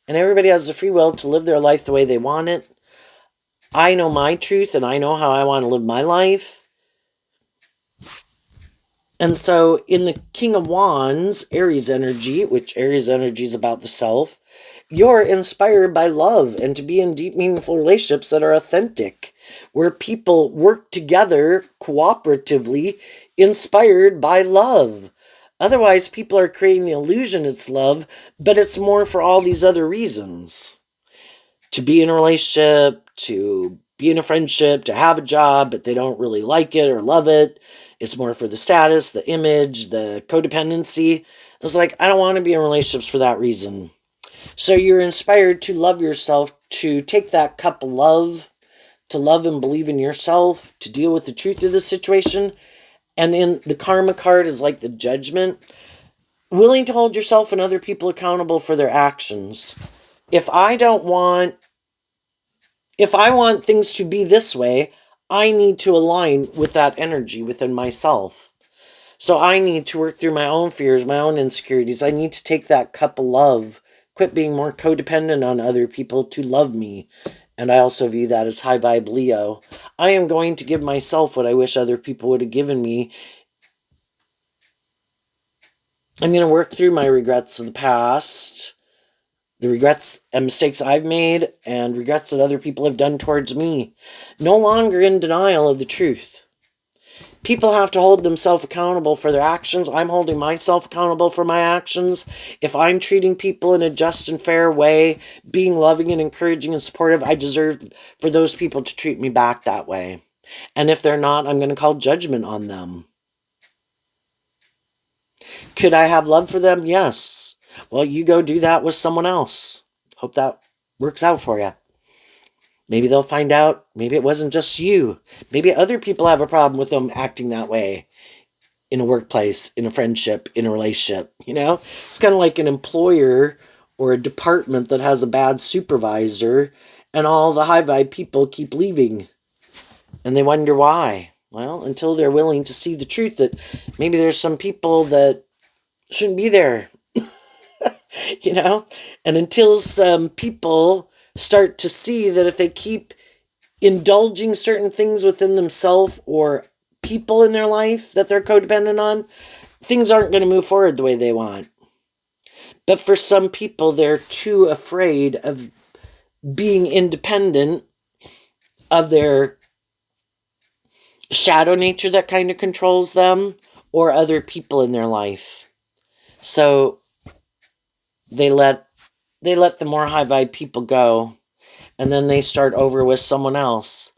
and everybody has the free will to live their life the way they want it. I know my truth, and I know how I want to live my life. And so in the King of Wands, Aries energy, which Aries energy is about the self, you're inspired by love and to be in deep, meaningful relationships that are authentic, where people work together cooperatively, inspired by love. Otherwise, people are creating the illusion it's love, but it's more for all these other reasons. To be in a relationship, to be in a friendship, to have a job, but they don't really like it or love it. It's more for the status, the image, the codependency. It's like, I don't want to be in relationships for that reason. So you're inspired to love yourself, to take that cup of love, to love and believe in yourself, to deal with the truth of the situation. And in the Karma card is like the Judgment. Willing to hold yourself and other people accountable for their actions. If I want things to be this way, I need to align with that energy within myself. So I need to work through my own fears, my own insecurities. I need to take that cup of love, quit being more codependent on other people to love me. And I also view that as high vibe Leo. I am going to give myself what I wish other people would have given me. I'm going to work through my regrets of the past, the regrets and mistakes I've made, and regrets that other people have done towards me. No longer in denial of the truth. People have to hold themselves accountable for their actions. I'm holding myself accountable for my actions. If I'm treating people in a just and fair way, being loving and encouraging and supportive, I deserve for those people to treat me back that way. And if they're not, I'm going to call judgment on them. Could I have love for them? Yes. Well, you go do that with someone else. Hope that works out for you. Maybe they'll find out. Maybe it wasn't just you. Maybe other people have a problem with them acting that way in a workplace, in a friendship, in a relationship. It's kind of like an employer or a department that has a bad supervisor, and all the high vibe people keep leaving. And they wonder why. Well, until they're willing to see the truth that maybe there's some people that shouldn't be there. And until some people start to see that if they keep indulging certain things within themselves or people in their life that they're codependent on, things aren't going to move forward the way they want. But for some people, they're too afraid of being independent of their shadow nature that kind of controls them or other people in their life. So they let the more high vibe people go, and then they start over with someone else,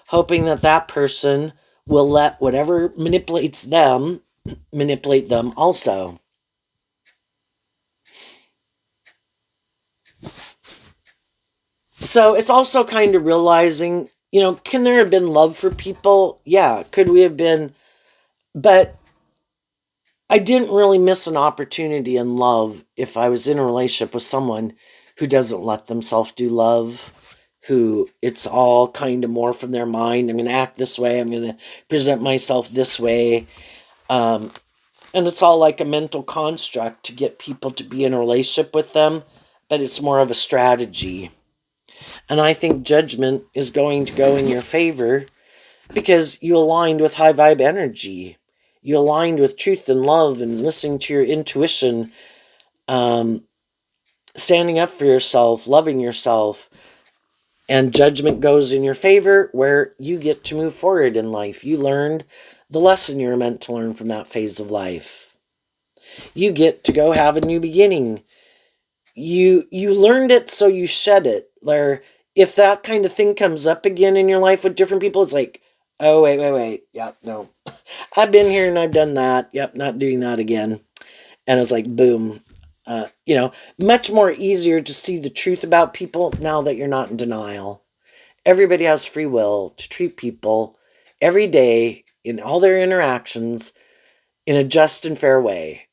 hoping that that person will let whatever manipulates them manipulate them also. So it's also kind of realizing, can there have been love for people? Yeah, could we have been? But I didn't really miss an opportunity in love if I was in a relationship with someone who doesn't let themselves do love, who it's all kind of more from their mind. I'm going to act this way. I'm going to present myself this way. And it's all like a mental construct to get people to be in a relationship with them, but it's more of a strategy. And I think judgment is going to go in your favor because you aligned with high vibe energy. You aligned with truth and love and listening to your intuition, standing up for yourself, loving yourself. And judgment goes in your favor, where you get to move forward in life. You learned the lesson you're meant to learn from that phase of life. You get to go have a new beginning. You learned it, so you shed it. Where if that kind of thing comes up again in your life with different people, it's like, oh, wait. Yep, no. I've been here and I've done that. Yep, not doing that again. And it's like, boom. Much more easier to see the truth about people now that you're not in denial. Everybody has free will to treat people every day in all their interactions in a just and fair way.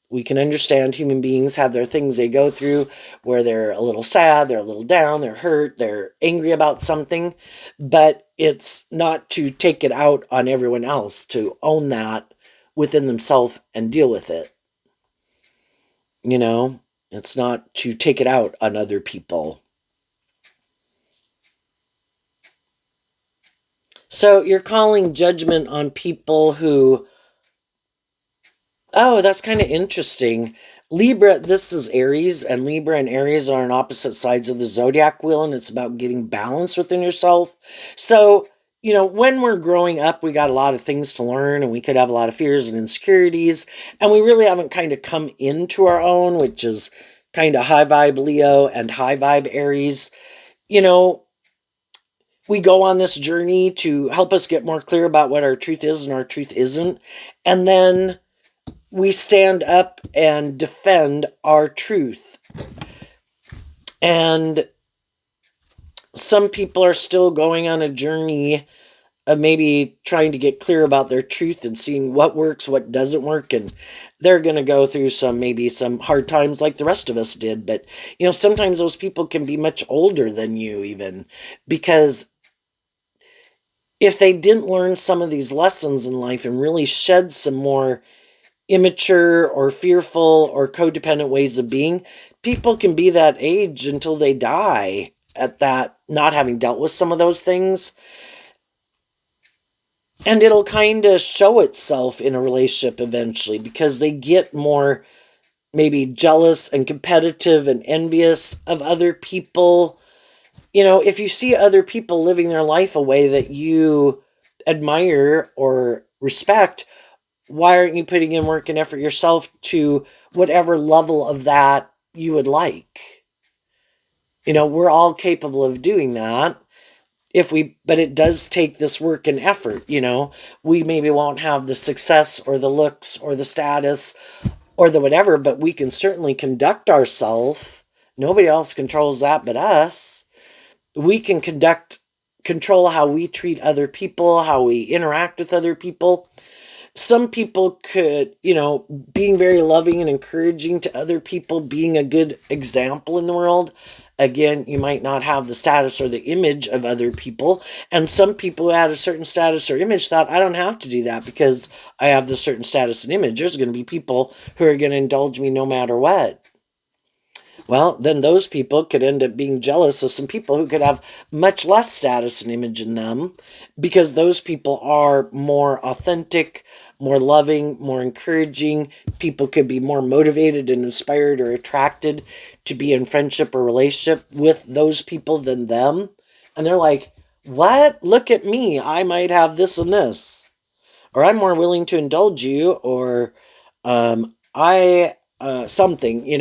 We can understand human beings have their things they go through where they're a little sad, they're a little down, they're hurt, they're angry about something, but it's not to take it out on everyone else, to own that within themselves and deal with it. It's not to take it out on other people. So you're calling judgment on people who, oh, that's kind of interesting. Libra, this is Aries, and Libra and Aries are on opposite sides of the zodiac wheel, and it's about getting balance within yourself. So, when we're growing up, we got a lot of things to learn, and we could have a lot of fears and insecurities, and we really haven't kind of come into our own, which is kind of high vibe Leo and high vibe Aries. We go on this journey to help us get more clear about what our truth is and our truth isn't, and then we stand up and defend our truth. And some people are still going on a journey of maybe trying to get clear about their truth and seeing what works, what doesn't work. And they're going to go through maybe some hard times like the rest of us did. But, sometimes those people can be much older than you even, because if they didn't learn some of these lessons in life and really shed some more immature or fearful or codependent ways of being, people can be that age until they die at that, not having dealt with some of those things. And it'll kind of show itself in a relationship eventually, because they get more maybe jealous and competitive and envious of other people. If you see other people living their life a way that you admire or respect, why aren't you putting in work and effort yourself to whatever level of that you would like? We're all capable of doing that but it does take this work and effort. We maybe won't have the success or the looks or the status or the whatever, but we can certainly conduct ourselves. Nobody else controls that but us. We can control how we treat other people, how we interact with other people. Some people could, being very loving and encouraging to other people, being a good example in the world. Again, you might not have the status or the image of other people. And some people who had a certain status or image thought, I don't have to do that because I have this certain status and image. There's going to be people who are going to indulge me no matter what. Well, then those people could end up being jealous of some people who could have much less status and image in them, because those people are more authentic, more loving, more encouraging. People could be more motivated and inspired or attracted to be in friendship or relationship with those people than them. And they're like, what? Look at me. I might have this and this. Or I'm more willing to indulge you, or something.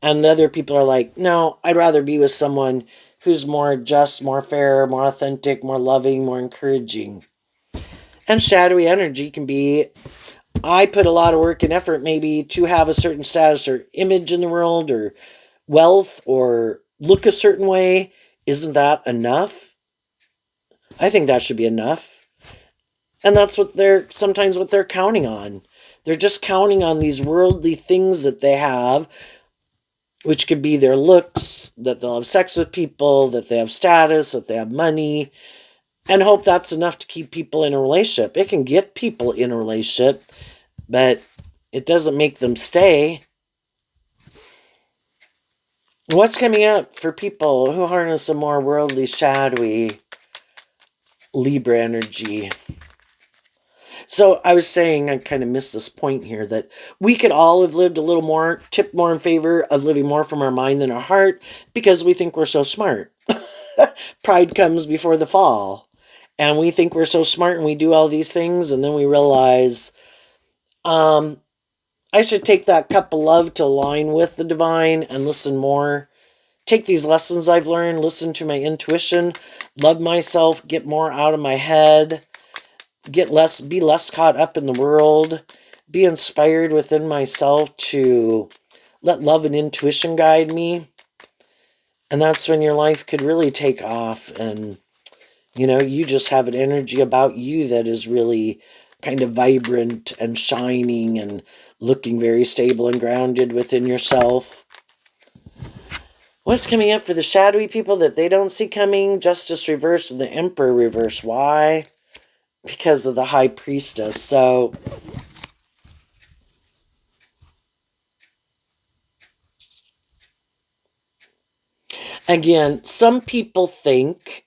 And the other people are like, no, I'd rather be with someone who's more just, more fair, more authentic, more loving, more encouraging. And shadowy energy can be, I put a lot of work and effort maybe to have a certain status or image in the world, or wealth, or look a certain way. Isn't that enough? I think that should be enough. And that's sometimes what they're counting on. They're just counting on these worldly things that they have, which could be their looks, that they'll have sex with people, that they have status, that they have money, and hope that's enough to keep people in a relationship. It can get people in a relationship, but it doesn't make them stay. What's coming up for people who harness a more worldly, shadowy Libra energy? So I was saying, I kind of missed this point here, that we could all have lived a little more, tipped more in favor of living more from our mind than our heart, because we think we're so smart. Pride comes before the fall. And we think we're so smart and we do all these things, and then we realize, I should take that cup of love to align with the divine and listen more. Take these lessons I've learned, listen to my intuition, love myself, get more out of my head, be less caught up in the world, be inspired within myself to let love and intuition guide me. And that's when your life could really take off, and you just have an energy about you that is really kind of vibrant and shining and looking very stable and grounded within yourself. What's coming up for the shadowy people that they don't see coming? Justice reverse and the Emperor reverse. Why? Because of the High Priestess. So again, some people think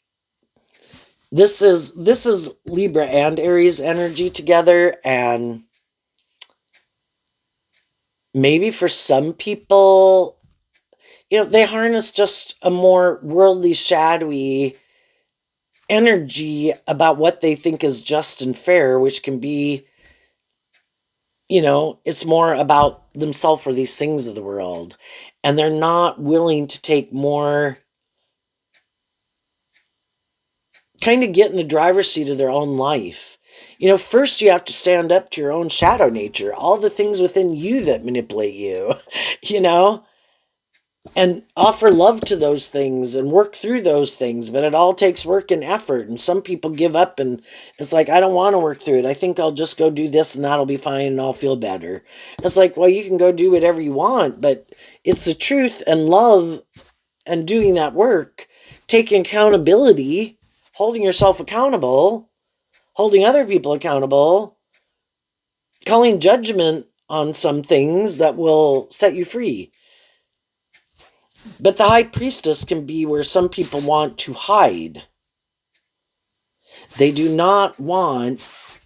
this is Libra and Aries energy together, and maybe for some people, they harness just a more worldly, shadowy energy about what they think is just and fair, which can be, it's more about themselves or these things of the world. And they're not willing to take more, kind of get in the driver's seat of their own life. First you have to stand up to your own shadow nature, all the things within you that manipulate you, you know? And offer love to those things and work through those things. But it all takes work and effort. And some people give up and it's like, I don't want to work through it. I think I'll just go do this and that'll be fine and I'll feel better. It's like, well, you can go do whatever you want, but it's the truth and love and doing that work, taking accountability, holding yourself accountable, holding other people accountable, calling judgment on some things that will set you free. But the High Priestess can be where some people want to hide. They do not want,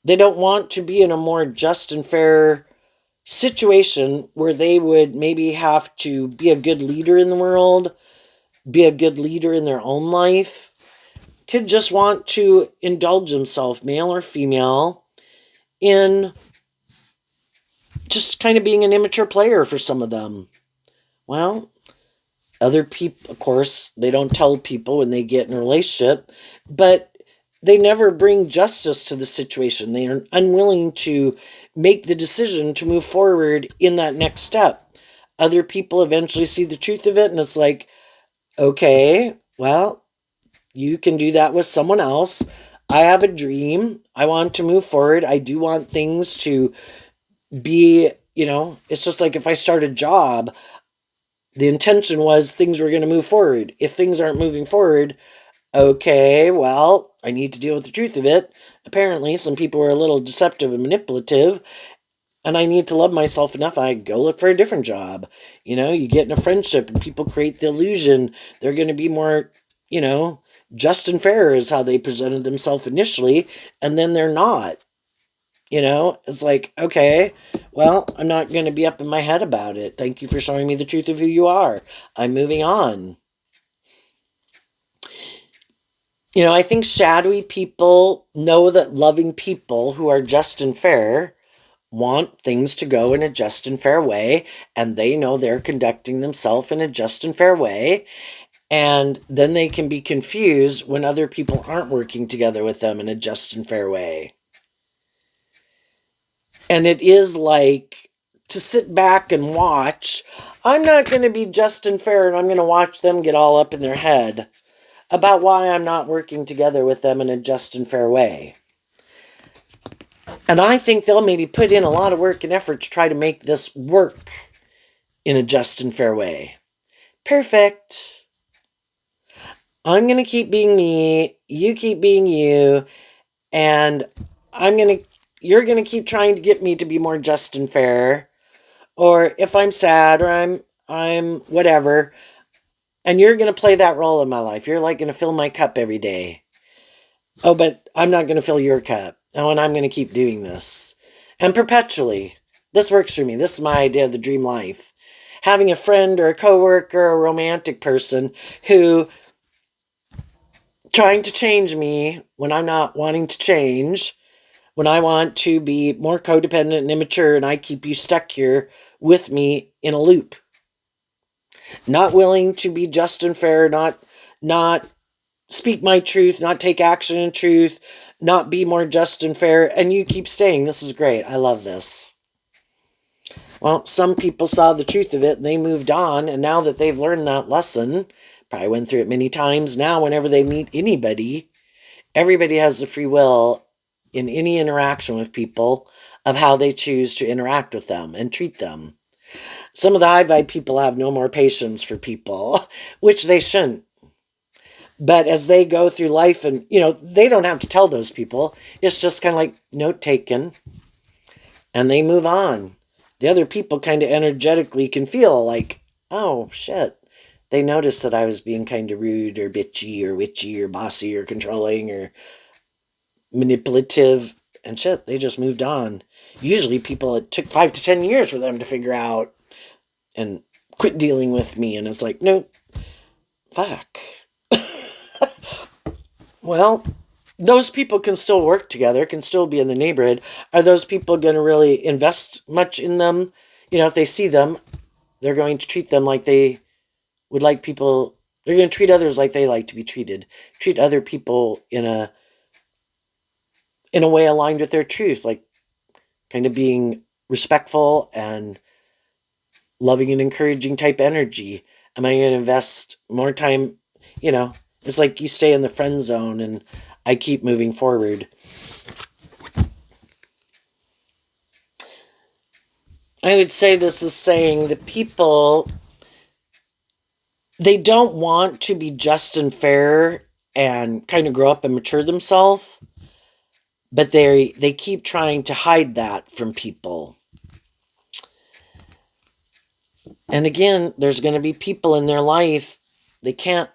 they don't want to be in a more just and fair situation where they would maybe have to be a good leader in the world, be a good leader in their own life. Could just want to indulge himself, male or female, in just kind of being an immature player for some of them. Well, other people, of course, they don't tell people when they get in a relationship, but they never bring justice to the situation. They are unwilling to make the decision to move forward in that next step. Other people eventually see the truth of it, and it's like, okay, well, you can do that with someone else. I have a dream. I want to move forward. I do want things to be, it's just like if I start a job, the intention was things were going to move forward. If things aren't moving forward, okay, well, I need to deal with the truth of it. Apparently, some people are a little deceptive and manipulative, and I need to love myself enough. I go look for a different job. You get in a friendship and people create the illusion they're going to be more, just and fair is how they presented themselves initially, and then they're not. It's like, okay, well, I'm not going to be up in my head about it. Thank you for showing me the truth of who you are. I'm moving on. I think shadowy people know that loving people who are just and fair want things to go in a just and fair way, and they know they're conducting themselves in a just and fair way. And then they can be confused when other people aren't working together with them in a just and fair way. And it is like to sit back and watch. I'm not going to be just and fair, and I'm going to watch them get all up in their head about why I'm not working together with them in a just and fair way. And I think they'll maybe put in a lot of work and effort to try to make this work in a just and fair way. Perfect. I'm going to keep being me, you keep being you, and you're going to keep trying to get me to be more just and fair. Or if I'm sad or I'm whatever, and you're going to play that role in my life. You're like going to fill my cup every day. Oh, but I'm not going to fill your cup. Oh, and I'm going to keep doing this. And perpetually. This works for me. This is my idea of the dream life. having a friend or a coworker or a romantic person who trying to change me when I'm not wanting to change, when I want to be more codependent and immature, and I keep you stuck here with me in a loop. Not willing to be just and fair, not speak my truth, not take action in truth, not be more just and fair, and you keep staying. This is great. I love this. Well, some people saw the truth of it and they moved on, and now that they've learned that lesson, probably went through it many times, now whenever they meet anybody, everybody has the free will in any interaction with people of how they choose to interact with them and treat them. Some of the high vibe people have no more patience for people, which they shouldn't. But as they go through life, and they don't have to tell those people, it's just kind of like note taken, and they move on. The other people kind of energetically can feel like, oh shit, they noticed that I was being kind of rude or bitchy or witchy or bossy or controlling or manipulative, and shit, they just moved on. Usually people, it took 5 to 10 years for them to figure out and quit dealing with me, and it's like, no, fuck. Well, those people can still work together, can still be in the neighborhood. Are those people going to really invest much in them? If they see them, they're going to treat them like they would like people. They're going to treat others like they like to be treated. Treat other people in a way aligned with their truth, like kind of being respectful and loving and encouraging type energy. Am I going to invest more time? It's like you stay in the friend zone and I keep moving forward. I would say this is saying the people, they don't want to be just and fair and kind of grow up and mature themselves, but they keep trying to hide that from people. And again, there's going to be people in their life, they can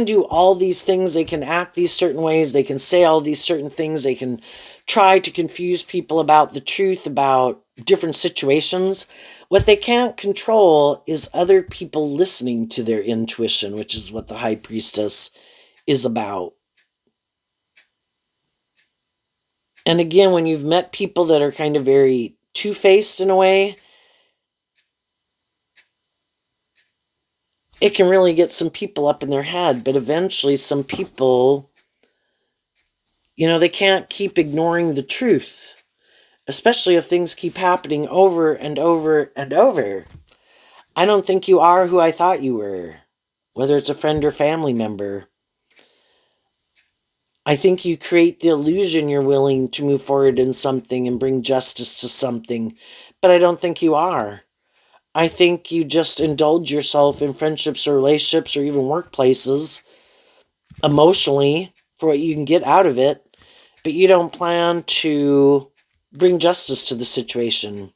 do all these things, they can act these certain ways, they can say all these certain things, they can try to confuse people about the truth about different situations. What they can't control is other people listening to their intuition, which is what the High Priestess is about. And again, when you've met people that are kind of very two-faced in a way, it can really get some people up in their head. But eventually some people, they can't keep ignoring the truth, especially if things keep happening over and over and over. I don't think you are who I thought you were, whether it's a friend or family member. I think you create the illusion you're willing to move forward in something and bring justice to something, but I don't think you are. I think you just indulge yourself in friendships or relationships or even workplaces emotionally for what you can get out of it, but you don't plan to bring justice to the situation.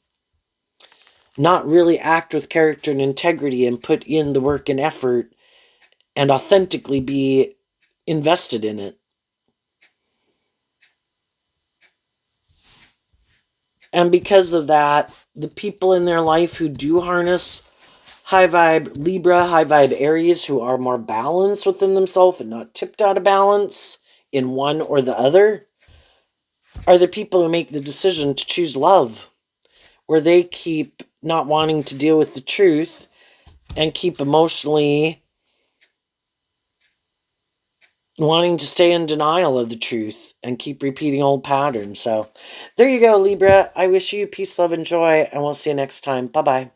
Not really act with character and integrity and put in the work and effort and authentically be invested in it. And because of that, the people in their life who do harness high vibe Libra, high vibe Aries, who are more balanced within themselves and not tipped out of balance in one or the other, are the people who make the decision to choose love, where they keep not wanting to deal with the truth and keep emotionally wanting to stay in denial of the truth and keep repeating old patterns. So there you go, Libra. I wish you peace, love, and joy, and we'll see you next time. Bye-bye.